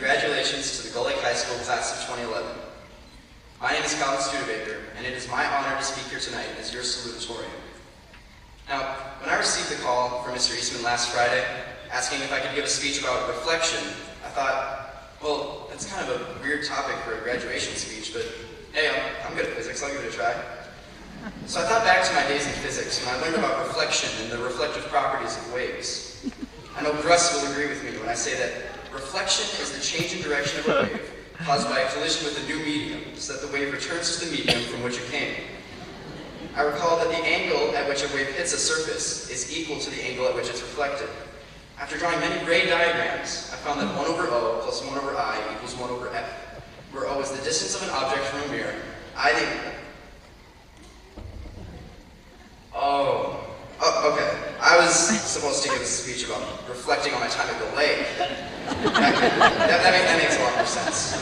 congratulations to the Gull Lake High School class of 2011. My name is Colin Studebaker, and it is my honor to speak here tonight as your salutatorian. Now, when I received the call from Mr. Eastman last Friday, asking if I could give a speech about reflection, I thought, well, that's kind of a weird topic for a graduation speech, but hey, I'm good at physics, I'll give it a try. So I thought back to my days in physics when I learned about reflection and the reflective properties of waves. I know Russ will agree with me when I say that reflection is the change in direction of a wave caused by a collision with a new medium, so that the wave returns to the medium from which it came. I recall that the angle at which a wave hits a surface is equal to the angle at which it's reflected. After drawing many ray diagrams, I found that 1 over O plus 1 over I equals 1 over F, where O is the distance of an object from a mirror, I the... Okay. I was supposed to give a speech about reflecting on my time at the lake. That makes a lot more sense.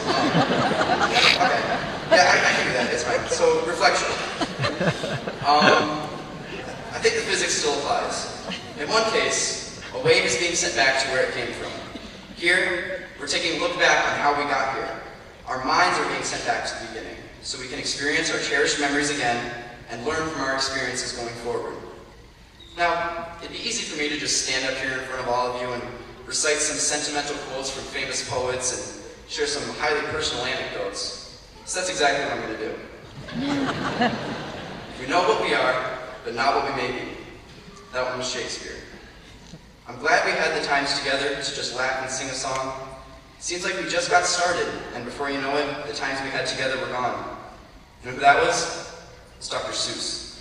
Okay. Yeah, I can do that. It's fine. So, reflection. I think the physics still applies. In one case, a wave is being sent back to where it came from. Here, we're taking a look back on how we got here. Our minds are being sent back to the beginning, so we can experience our cherished memories again and learn from our experiences going forward. Now, it'd be easy for me to just stand up here in front of all of you and recite some sentimental quotes from famous poets and share some highly personal anecdotes. So that's exactly what I'm going to do. We know what we are, but not what we may be. That one was Shakespeare. I'm glad we had the times together to just laugh and sing a song. It seems like we just got started, and before you know it, the times we had together were gone. You know who that was? It's Dr. Seuss.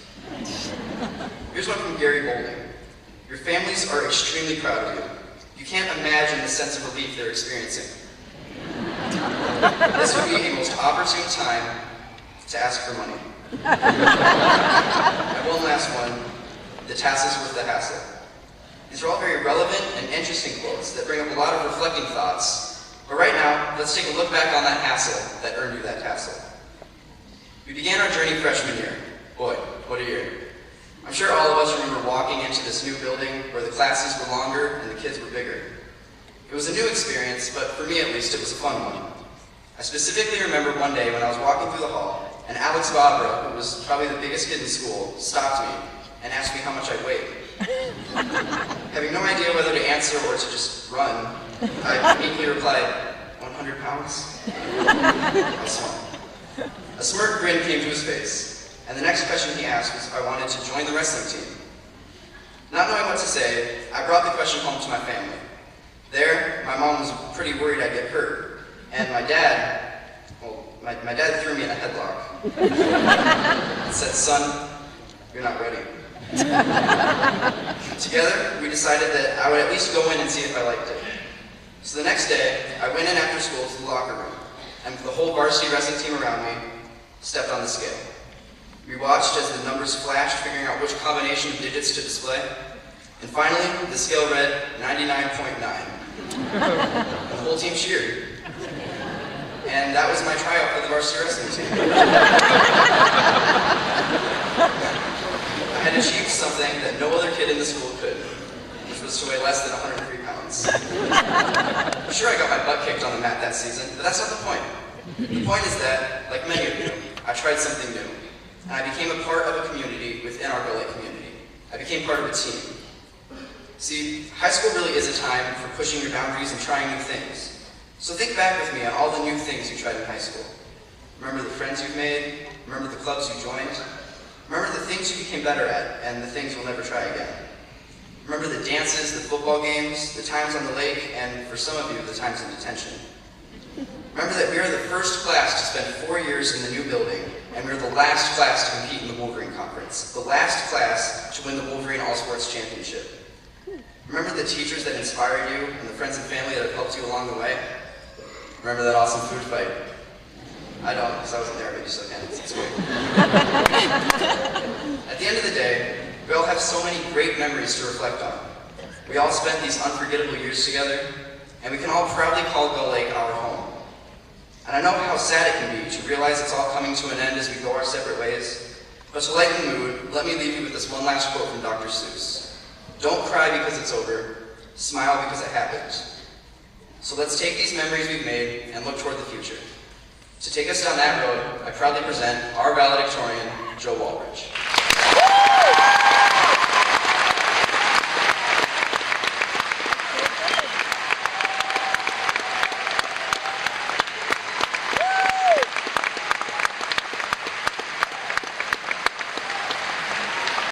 Here's one from Gary Golding. Your families are extremely proud of you. You can't imagine the sense of relief they're experiencing. This would be a most opportune time to ask for money. And one last one, the tassel's worth the hassle. These are all very relevant and interesting quotes that bring up a lot of reflecting thoughts. But right now, let's take a look back on that hassle that earned you that tassel. We began our journey freshman year. Boy, what a year. I'm sure all of us remember walking into this new building where the classes were longer and the kids were bigger. It was a new experience, but for me at least, it was a fun one. I specifically remember one day when I was walking through the hall, and Alex Vabra, who was probably the biggest kid in school, stopped me and asked me how much I weighed. Having no idea whether to answer or to just run, I meekly replied, 100 pounds? How small. A smirk grin came to his face. And the next question he asked was if I wanted to join the wrestling team. Not knowing what to say, I brought the question home to my family. There, my mom was pretty worried I'd get hurt. And my dad, well, my dad threw me in a headlock. And said, son, you're not ready. Together, we decided that I would at least go in and see if I liked it. So the next day, I went in after school to the locker room, and with the whole varsity wrestling team around me, stepped on the scale. We watched as the numbers flashed, figuring out which combination of digits to display. And finally, the scale read 99.9. The whole team cheered. And that was my tryout for the varsity wrestling team. I had achieved something that no other kid in the school could, which was to weigh less than 103 pounds. I'm sure I got my butt kicked on the mat that season, but that's not the point. The point is that, like many of you, I tried something new. And I became a part of a community within our Gull Lake community. I became part of a team. See, high school really is a time for pushing your boundaries and trying new things. So think back with me on all the new things you tried in high school. Remember the friends you've made, remember the clubs you joined, remember the things you became better at and the things you'll never try again. Remember the dances, the football games, the times on the lake, and for some of you, the times in detention. Remember that we are the first class to spend 4 years in the new building, and we are the last class to compete in the Wolverine Conference, the last class to win the Wolverine All-Sports Championship. Remember the teachers that inspired you and the friends and family that have helped you along the way? Remember that awesome food fight? I don't, because I wasn't there, but you still can. It's great. At the end of the day, we all have so many great memories to reflect on. We all spent these unforgettable years together, and we can all proudly call Gull Lake our home. And I know how sad it can be to realize it's all coming to an end as we go our separate ways. But to lighten the mood, let me leave you with this one last quote from Dr. Seuss. Don't cry because it's over. Smile because it happened. So let's take these memories we've made and look toward the future. To take us down that road, I proudly present our valedictorian, Joe Walbridge.